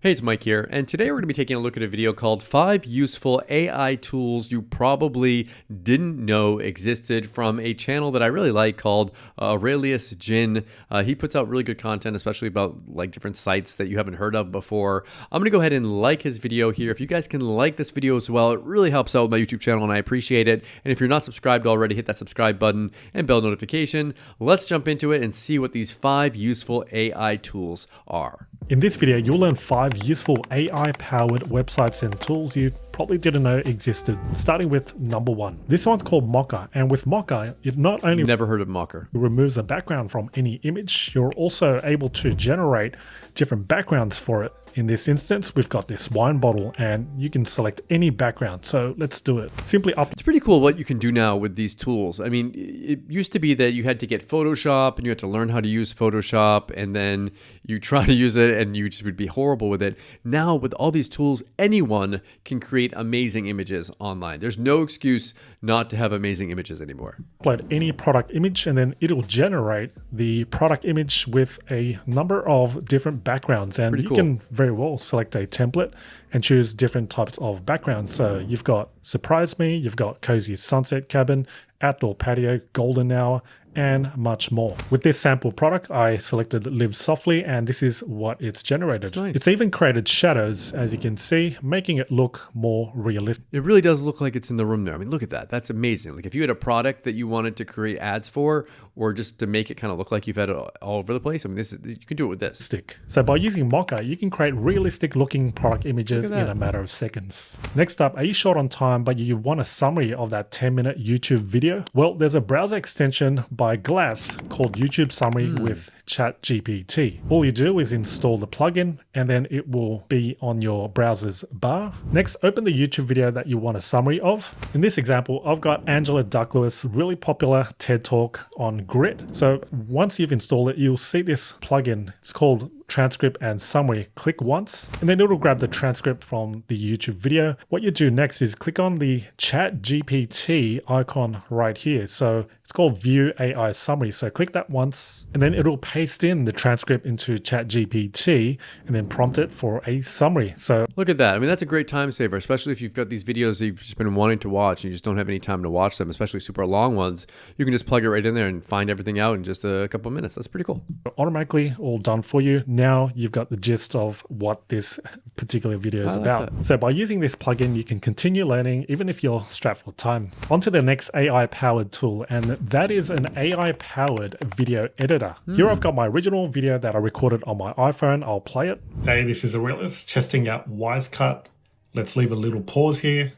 Hey, it's Mike here, and today we're going to be taking a look at a video called 5 Useful AI Tools You Probably Didn't Know Existed from a channel that I really like called Aurelius Tjin. He puts out really good content, especially about like different sites that you haven't heard of before. I'm going to go ahead and like his video here. If you guys can like this video as well, it really helps out with my YouTube channel and I appreciate it. And if you're not subscribed already, hit that subscribe button and bell notification. Let's jump into it and see what these 5 useful AI tools are. In this video, you'll learn 5 useful AI-powered websites and tools you probably didn't know existed, starting with number 1. This one's called Mocha, and with Mocha, it not only Never heard of Mocha. removes a background from any image, you're also able to generate different backgrounds for it. In this instance, we've got this wine bottle and you can select any background. So let's do it. Simply up. It's pretty cool what you can do now with these tools. I mean, it used to be that you had to get Photoshop and you had to learn how to use Photoshop and then you try to use it and you just would be horrible with it. Now with all these tools, anyone can create amazing images online. There's no excuse not to have amazing images anymore. Upload any product image and then it'll generate the product image with a number of different backgrounds, and Pretty you cool. can very well select a template and choose different types of backgrounds. So you've got Surprise Me, you've got Cozy Sunset Cabin, Outdoor Patio, Golden Hour, and much more. With this sample product, I selected Live Softly, and this is what it's generated. Nice. It's even created shadows, as you can see, making it look more realistic. It really does look like it's in the room there. I mean, look at that. That's amazing. Like if you had a product that you wanted to create ads for, or just to make it kind of look like you've had it all over the place, I mean, you can do it with this. So by using Mocha, you can create realistic looking product images in a matter of seconds. Next up, are you short on time, but you want a summary of that 10-minute YouTube video? Well, there's a browser extension by Glasp called YouTube Summary with ChatGPT. All you do is install the plugin and then it will be on your browser's bar. Next, open the YouTube video that you want a summary of. In this example, I've got Angela Duckworth's really popular TED Talk on grit. So once you've installed it, you'll see this plugin. It's called Transcript and Summary. Click once and then it'll grab the transcript from the YouTube video. What you do next is click on the ChatGPT icon right here. So it's called View AI Summary. So click that once and then it'll paste in the transcript into ChatGPT and then prompt it for a summary. So Look at that. I mean, that's a great time saver, especially if you've got these videos that you've just been wanting to watch and you just don't have any time to watch them, especially super long ones. You can just plug it right in there and find everything out in just a couple of minutes. That's pretty cool. automatically all done for you. Now you've got the gist of what this particular video is about. So by using this plugin, you can continue learning even if you're strapped for time. On to the next AI powered tool, and that is an AI powered video editor. Here I've got my original video that I recorded on my iPhone. I'll play it. Hey, this is Aurelius testing out Wisecut. Let's leave a little pause here.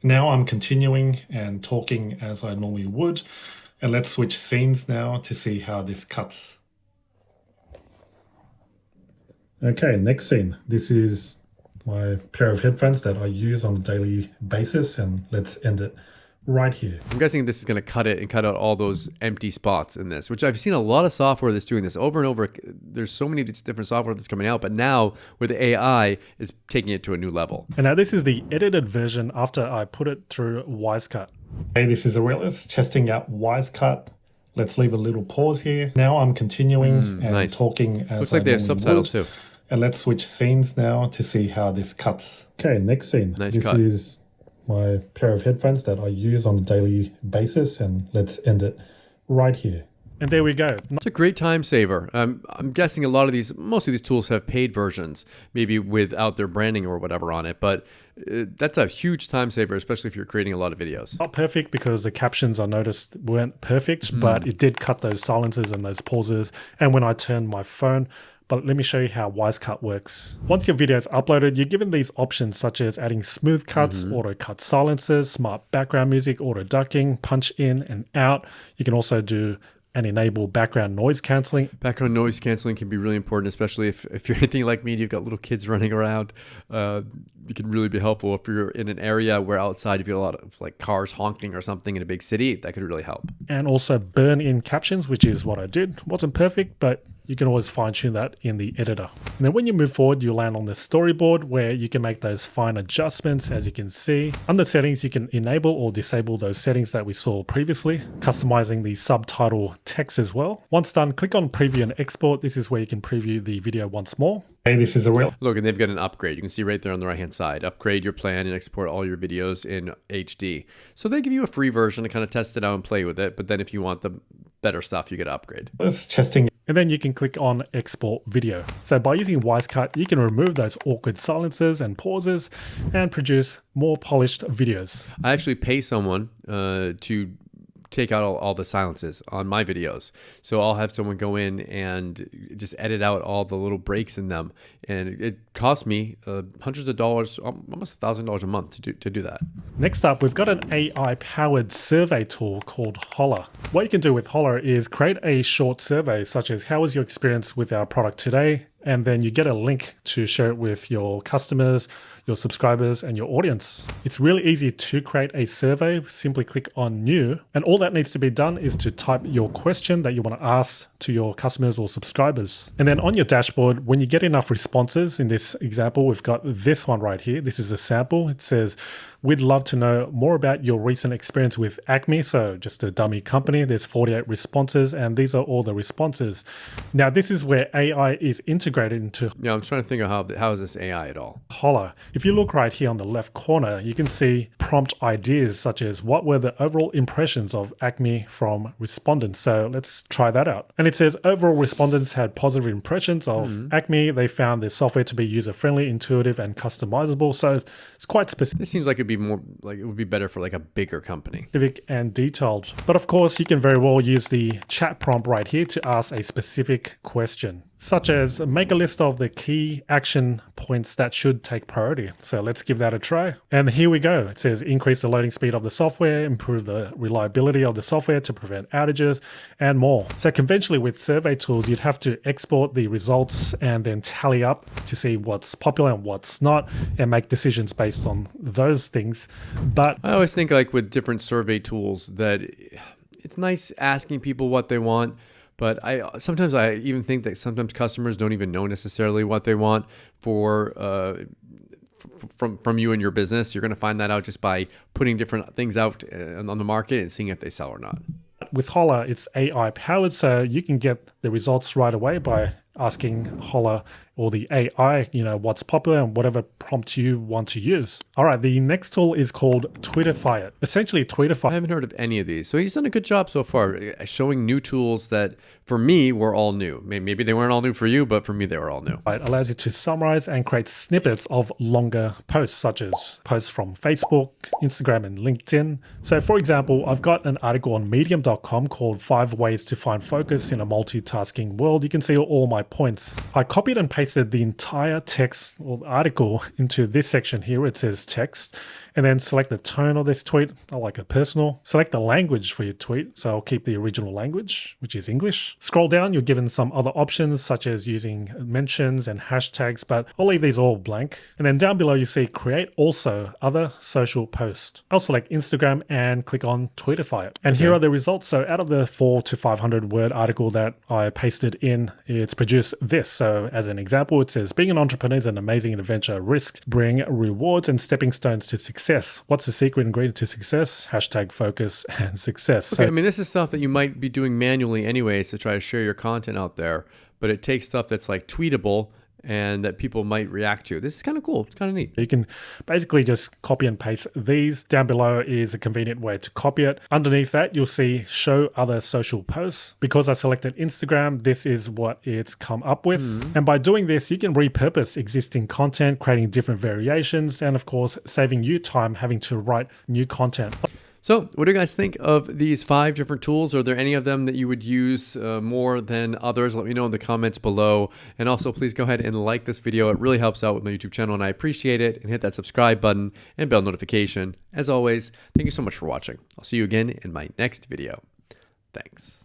Now I'm continuing and talking as I normally would. And let's switch scenes now to see how this cuts. Okay, next scene. This is my pair of headphones that I use on a daily basis, and let's end it right here. I'm guessing this is going to cut it and cut out all those empty spots in this, which I've seen a lot of software that's doing this over and over. There's so many different software that's coming out, but now with AI, it's taking it to a new level. And now this is the edited version after I put it through Wisecut. Hey, this is Aurelius testing out Wisecut. Let's leave a little pause here. Now I'm continuing and nice. talking as Looks like they have subtitles too. And let's switch scenes now to see how this cuts. Okay, next scene. Nice this cut. is my pair of headphones that I use on a daily basis, and let's end it right here. And there we go. It's a great time saver. I'm guessing most of these tools have paid versions, maybe without their branding or whatever on it, but that's a huge time saver, especially if you're creating a lot of videos. Not perfect because the captions I noticed weren't perfect, but it did cut those silences and those pauses. And when I turned my phone, but let me show you how Wisecut works. Once your video is uploaded, you're given these options such as adding smooth cuts, auto cut silences, smart background music, auto ducking, punch in and out. You can also do and enable background noise cancelling. Background noise canceling can be really important, especially if you're anything like me and you've got little kids running around. It can really be helpful if you're in an area where outside you've got a lot of like cars honking or something in a big city. That could really help. And also burn in captions, which is what I did. Wasn't perfect, but you can always fine tune that in the editor. And then when you move forward, you land on the storyboard where you can make those fine adjustments. As you can see, under settings, you can enable or disable those settings that we saw previously, customizing the subtitle text as well. Once done, click on preview and export. This is where you can preview the video once more. Hey, this is Aurelius. Look, and they've got an upgrade. You can see right there on the right-hand side. Upgrade your plan and export all your videos in HD. So they give you a free version to kind of test it out and play with it. But then if you want the better stuff, you get to upgrade. Let's testing. And then you can click on export video. So by using Wisecut, you can remove those awkward silences and pauses and produce more polished videos. I actually pay someone to take out all the silences on my videos. So I'll have someone go in and just edit out all the little breaks in them. And it costs me hundreds of dollars, almost $1,000 a month to do that. Next up, we've got an AI-powered survey tool called Holler. What you can do with Holler is create a short survey such as, how was your experience with our product today? And then you get a link to share it with your customers, your subscribers, and your audience. It's really easy to create a survey. Simply click on new. And all that needs to be done is to type your question that you want to ask to your customers or subscribers. And then on your dashboard, when you get enough responses, in this example, we've got this one right here. This is a sample. It says, we'd love to know more about your recent experience with Acme. So just a dummy company. There's 48 responses, and these are all the responses. Now, this is where AI is integrated into. Yeah, I'm trying to think of how is this AI at all? Holler. If you look right here on the left corner, you can see prompt ideas such as, what were the overall impressions of Acme from respondents? So let's try that out. And it says overall respondents had positive impressions of Acme. They found their software to be user-friendly, intuitive, and customizable. So it's quite specific. This seems like it'd be more like it would be better for like a bigger company. Specific and detailed. But of course, you can very well use the chat prompt right here to ask a specific question, such as make a list of the key action points that should take priority. So let's give that a try. And here we go. It says increase the loading speed of the software, improve the reliability of the software to prevent outages, and more. So conventionally with survey tools, you'd have to export the results and then tally up to see what's popular and what's not, and make decisions based on those things. But I always think like with different survey tools that it's nice asking people what they want. But sometimes I even think that sometimes customers don't even know necessarily what they want from you and your business. You're going to find that out just by putting different things out on the market and seeing if they sell or not. With Holler, it's AI powered, so you can get the results right away by asking Holler or the AI, what's popular and whatever prompt you want to use. All right, the next tool is called Tweetify It. Essentially, Tweetify. I haven't heard of any of these. So he's done a good job so far showing new tools that for me were all new. Maybe they weren't all new for you, but for me, they were all new. It allows you to summarize and create snippets of longer posts, such as posts from Facebook, Instagram, and LinkedIn. So for example, I've got an article on medium.com called 5 Ways to Find Focus in a Multitasking World. You can see all my points. I copied and pasted the entire text or article into this section here. It says text, and then select the tone of this tweet. I like it personal. Select the language for your tweet. So I'll keep the original language, which is English. Scroll down, you're given some other options such as using mentions and hashtags, but I'll leave these all blank. And then down below you see create also other social post. I'll select Instagram and click on Tweetify It. And here are the results. So out of the 400 to 500 word article that I pasted in, it's produced this. So as an example, it says, being an entrepreneur is an amazing adventure. Risks bring rewards and stepping stones to success. What's the secret ingredient to success? Hashtag focus and success. Okay, so, this is stuff that you might be doing manually anyways to try to share your content out there, but it takes stuff that's like tweetable and that people might react to. This is kind of cool. It's kind of neat. You can basically just copy and paste these. Down below is a convenient way to copy it. Underneath that, you'll see show other social posts. Because I selected Instagram, this is what it's come up with. And by doing this, you can repurpose existing content, creating different variations, and of course, saving you time having to write new content. So what do you guys think of these 5 different tools? Are there any of them that you would use more than others? Let me know in the comments below. And also, please go ahead and like this video. It really helps out with my YouTube channel, and I appreciate it. And hit that subscribe button and bell notification. As always, thank you so much for watching. I'll see you again in my next video. Thanks.